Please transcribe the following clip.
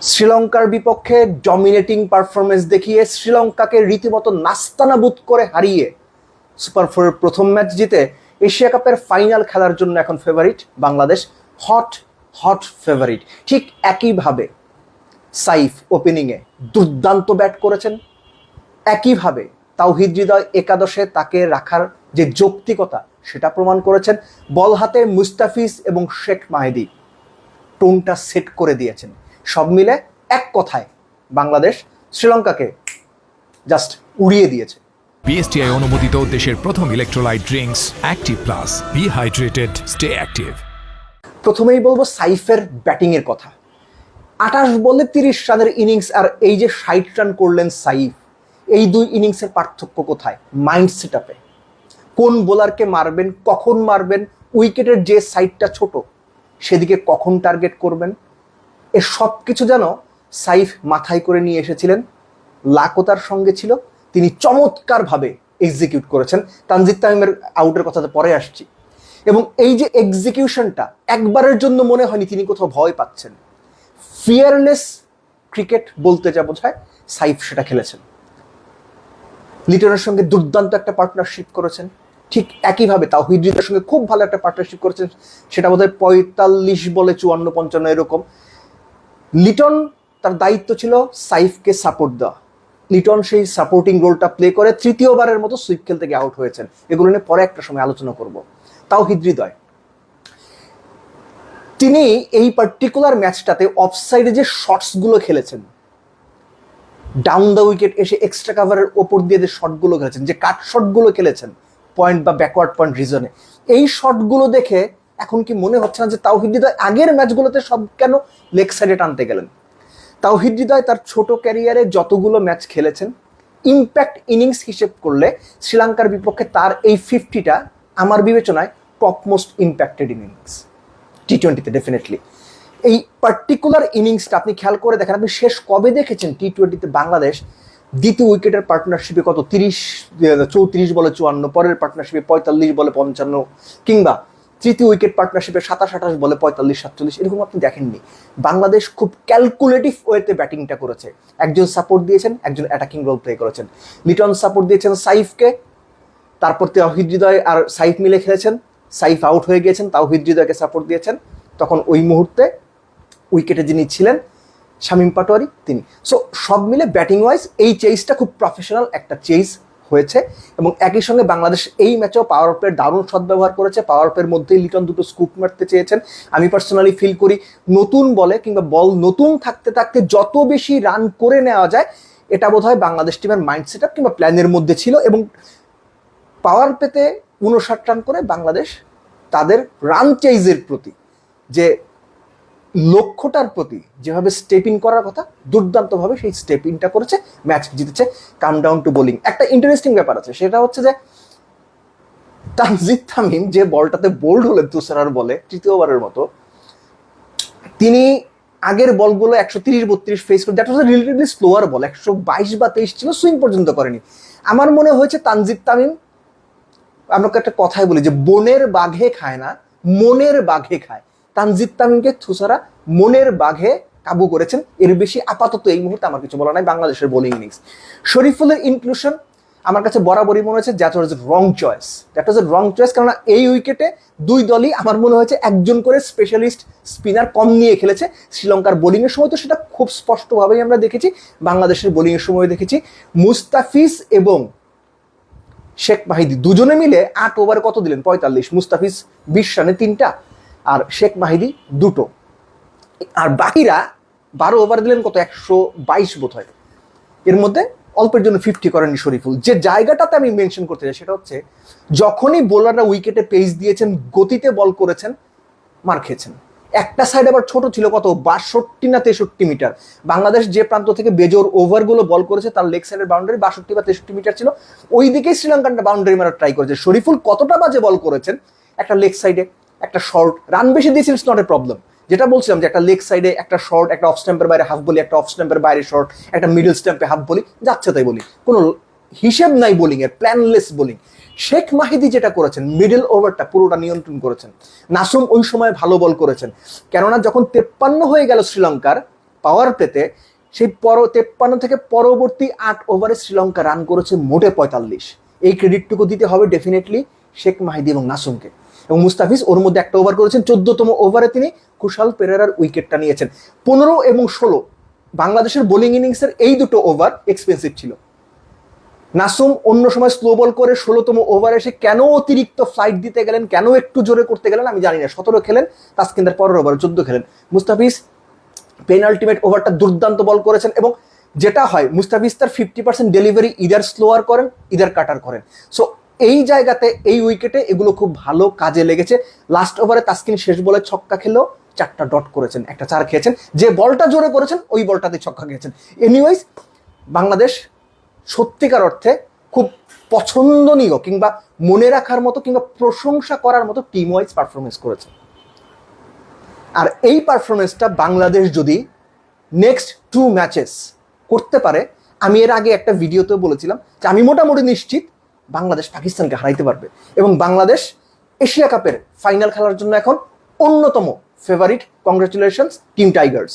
শ্রীলঙ্কার বিপক্ষে dominating performance দেখিয়ে শ্রীলঙ্কাকে রীতিমতো নাস্তানাবুদ করে হারিয়ে সুপার ফোরের প্রথম ম্যাচ জিতে এশিয়া কাপের ফাইনাল খেলার জন্য এখন favourite Bangladesh. Hot hot favourite. ঠিক একইভাবে সাইফ ওপেনিংয়ে দুর্দান্ত ব্যাট করেছেন, একইভাবে তাওহিদ হৃদয় একাদশে তাকে রাখার যে যৌক্তিকতা সেটা প্রমাণ করেছেন। বল হাতে মুস্তাফিজ এবং শেখ মাহেদী টোনটা সেট করে দিয়েছেন। সব মিলে এক কথায় বাংলাদেশ শ্রীলঙ্কাকে জাস্ট উড়িয়ে দিয়েছে। বিএসটিআই অনুমোদিত দেশের প্রথম electrolyte drinks active plus, be hydrated, stay active. প্রথমেই বলবো সাইফের ব্যাটিংয়ের কথা। 28 বলে 30 রানের ইনিংস, আর এই যে 60 রান করলেন সাইফ, এই দুই ইনিংসের পার্থক্য কোথায়? মাইন্ড সেট আপে। কোন বোলারকে মারবেন, কখন মারবেন, উইকেটের যে সাইডটা ছোট সেদিকে কখন টার্গেট করবেন, এ সব কিছু যেন সাইফ মাথায় করে নিয়ে এসেছিলেন। লাকও তার সঙ্গে ছিল, তিনি চমৎকারভাবে এক্সিকিউট করেছেন। তানজিদ তামিমের আউটের কথাতে পরে আসছি। এবং এই যে এক্সিকিউশনটা, একবারের জন্য মনে হয়নি তিনি কোথাও ভয় পাচ্ছেন। ফিয়ারলেস ক্রিকেট বলতে যা বোঝায়, সাইফ সেটা খেলেছেন। লিটনের সঙ্গে দুর্দান্ত একটা পার্টনারশিপ করেছেন, ঠিক একইভাবে তাওহিদ হৃদয়ের সঙ্গে খুব ভালো একটা পার্টনারশিপ করেছেন। সেটা বোধহয় 45 বলে 54-55 এরকম। লিটন তার দায়িত্ব ছিল সাইফকে সাপোর্ট দেওয়া। লিটন সেই সাপোর্টিং রোলটা প্লে করে তৃতীয়বারের মতো সুইপ খেলতে গিয়ে আউট হয়েছেন। এগুলো নিয়ে পরে একটা সময় আলোচনা করব। তাওহিদ হৃদয়, তিনি এই পার্টিকুলার ম্যাচটাতে অফসাইডে যে শটসগুলো খেলেছেন, ডাউন দ্য উইকেট এসে এক্সট্রা কাভারের ওপর দিয়ে যে শটগুলো খেলেছেন, যে কাট শটগুলো খেলেছেন পয়েন্ট বা ব্যাকওয়ার্ড পয়েন্ট রিজনে, এই শটগুলো দেখে এখন কি মনে হচ্ছে না যে তাওহিদ হৃদয় আগের ম্যাচগুলোতে সব কেন লেগ সাইডে টানতে গেলেন? তাওহিদ হৃদয় তার ছোট ক্যারিয়ারে যতগুলো ম্যাচ খেলেছেন, ইম্প্যাক্ট ইনিংস হিসেব করলে শ্রীলঙ্কার বিপক্ষে তার এই 50টা আমার বিবেচনায় টপ মোস্ট ইম্প্যাক্টেড ইনিংস টি-20তে। ডেফিনেটলি এই পার্টিকুলার ইনিংসটা আপনি খেয়াল করে দেখেন, আপনি শেষ কবে দেখেছেন টি-20তে বাংলাদেশ দ্বিতীয় উইকেটের পার্টনারশিপে কত 34 বলে 54, পরের পার্টনারশিপে 45 বলে 55, কিংবা তৃতীয় উইকেট পার্টনারশিপে 27-28 বলে 45-47, এরকম আপনি দেখেননি। বাংলাদেশ খুব ক্যালকুলেটিভ ওয়েতে ব্যাটিংটা করেছে। একজন সাপোর্ট দিয়েছেন, একজন অ্যাটাকিং রোল প্লে করেছেন। লিটন সাপোর্ট দিয়েছেন সাইফকে, তারপর তাওহিদ হৃদয় আর সাইফ মিলে খেলেছেন। সাইফ আউট হয়ে গিয়েছেন, তাওহিদ হৃদয়কে সাপোর্ট দিয়েছেন। তখন ওই মুহূর্তে উইকেটে যিনি ছিলেন শামীম পাটোয়ারি, তিনি। সো সব মিলে ব্যাটিং ওয়াইজ এই চেইসটা খুব প্রফেশনাল একটা চেইস হয়েছে। এবং একই সঙ্গে বাংলাদেশ এই ম্যাচেও পাওয়ার প্লের দারুণ সদ্ব্যবহার করেছে। পাওয়ার প্লের মধ্যেই লিটন দুটো স্কুপ মারতে চেয়েছেন। আমি পার্সোনালি ফিল করি নতুন বলে কিংবা বল নতুন থাকতে থাকতে যত বেশি রান করে নেওয়া যায়, এটা বোধহয় বাংলাদেশ টিমের মাইন্ড সেট আপ কিংবা প্ল্যানের মধ্যে ছিল। এবং পাওয়ার প্লেতে 59 রান করে বাংলাদেশ তাদের রান চেইজের প্রতি, যে লক্ষ্যটার প্রতি যেভাবে স্টেপ ইন করার কথা, দুর্দান্তভাবে সেই স্টেপ ইনটা করেছে, ম্যাচ জিতেছে। কাম ডাউন টু বোলিং। একটা ইন্টারেস্টিং ব্যাপার আছে, সেটা হচ্ছে যে তানজিদ তামিম যে বলটাতে বোল্ড হলেন তুষারার বলে তৃতীয়বারের মতো, তিনি আগের বলগুলো 130-32 ফেস করে, that was a relatively slower বল, 122 বা 23 ছিল, সুইং পর্যন্ত করেনি। আমার মনে হয়েছে তানজিদ তামিম, আমরা একটা কথাই বলি যে বনের বাঘে খায় না, মনের বাঘে খায়। তানজিদ তামিমকে থুসারা মনের বাঘে কাবু করেছেন। এর বেশি আপাতত এই মুহূর্তে আমার কিছু বলা নাই। বাংলাদেশের বোলিং ইনিংস, শরীফুলের ইনক্লুশন আমার কাছে বরাবরই মনে হয়েছে that was wrong choice. That was wrong choice, কেননা এই উইকেটে দুই দলই আমার মনে হয়েছে একজন করে স্পেশালিস্ট স্পিনার কম নিয়ে খেলেছে। শ্রীলঙ্কার বোলিংয়ের সময় তো সেটা খুব স্পষ্টভাবেই আমরা দেখেছি, বাংলাদেশের বোলিংয়ের সময় দেখেছি। মুস্তাফিজ এবং শেখ মাহিদি দুজনে মিলে 8 ওভারে কত দিলেন? 45। মুস্তাফিজ 20 রানে 3টা, আর শেখ মাহিদি 2টো। আর বাকিরা 12 ওভার দিলেন কত? 122 বোধ হয়। এর মধ্যে অল্পের জন্য 50 করেননি শরীফুল। যে জায়গাটাতে আমি মেনশন করতে চাই সেটা হচ্ছে, যখনই বোলাররা উইকেটে পেস দিয়েছেন, গতিতে বল করেছেন, মার খেয়েছেন। একটা সাইড আবার ছোট ছিল, কত 62 না 63 মিটার। বাংলাদেশ যে প্রান্ত থেকে বেজোর ওভারগুলো বল করেছে তার লেগ সাইডের বাউন্ডারি 62 বা 63 মিটার ছিল। ওই দিকেই শ্রীলঙ্কানটা বাউন্ডারি মারার ট্রাই করেছে। শরীফুল কতটা বাজে বল করেছেন, একটা লেগ সাইডে একটা শর্ট, রান বেশি দিয়েছেন, ইটস নট এ প্রবলেম। যেটা বলছিলাম যে একটা লেগ সাইডে একটা শর্ট, একটা অফ স্ট্যাম্পের বাইরে হাফ বলি, একটা অফ স্ট্যাম্পের বাইরে শর্ট, একটা মিডল স্ট্যাম্পে হাফ বলি, যাচ্ছে তাই বলি, কোনো হিসেব নাই বোলিং এর, প্ল্যানলেস বোলিং। শেখ মাহিদি যেটা করেছেন, মিডল ওভারটা পুরোটা নিয়ন্ত্রণ করেছেন। নাসুম ওই সময় ভালো বল করেছেন, কেননা যখন 53 হয়ে গেল শ্রীলঙ্কার, পাওয়ার প্লেতে সেই 53 থেকে পরবর্তী 8 ওভারে শ্রীলঙ্কা রান করেছে মোটে 45। এই ক্রেডিটটুকু দিতে হবে ডেফিনেটলি শেখ মাহিদি এবং নাসুমকে। এবং মুস্তাফিজ ওর মধ্যে একটা ওভার করেছেন, 14তম ওভারে তিনি কুশাল পেরেরার উইকেটটা নিয়েছেন। 15 এবং 16 বাংলাদেশের বোলিং ইনিংসের এই দুটো ওভার এক্সপেন্সিভ ছিল। নাসুম অন্য সময় স্লো বল করে 16তম ওভারে এসে কেন অতিরিক্ত ফ্লাইট দিতে গেলেন, কেন একটু জোরে করতে গেলেন আমি জানি না। 17 খেলেন, তাসকিন্দার পরের ওভারে 14 খেলেন। মুস্তাফিজ পেনাল্টিমেট ওভারটা দুর্দান্ত বল করেছেন। এবং যেটা হয়, মুস্তাফিজ তার 50% ডেলিভারি ইদার স্লোয়ার করেন ইদার কাটার করেন। সো এই জায়গাতে এই উইকেটে এগুলো খুব ভালো কাজে লেগেছে। লাস্ট ওভারে তাসকিন শেষ বলে ছক্কা খেলেও 4টা ডট করেছেন, একটা 4 খেয়েছেন। যে বলটা জোরে করেছেন ওই বলটাতে ছক্কা খেয়েছেন। এনিওয়াইজ বাংলাদেশ সত্যিকার অর্থে খুব পছন্দনীয় কিংবা মনে রাখার মতো কিংবা প্রশংসা করার মতো টিম ওয়াইজ পারফরমেন্স করেছে। আর এই পারফরমেন্সটা বাংলাদেশ যদি নেক্সট 2 ম্যাচেস করতে পারে, আমি এর আগে একটা ভিডিওতেও বলেছিলাম যে আমি মোটামুটি নিশ্চিত বাংলাদেশ পাকিস্তানকে হারাইতে পারবে এবং বাংলাদেশ এশিয়া কাপের ফাইনাল খেলার জন্য এখন অন্যতম ফেভারিট। Congratulations team Tigers.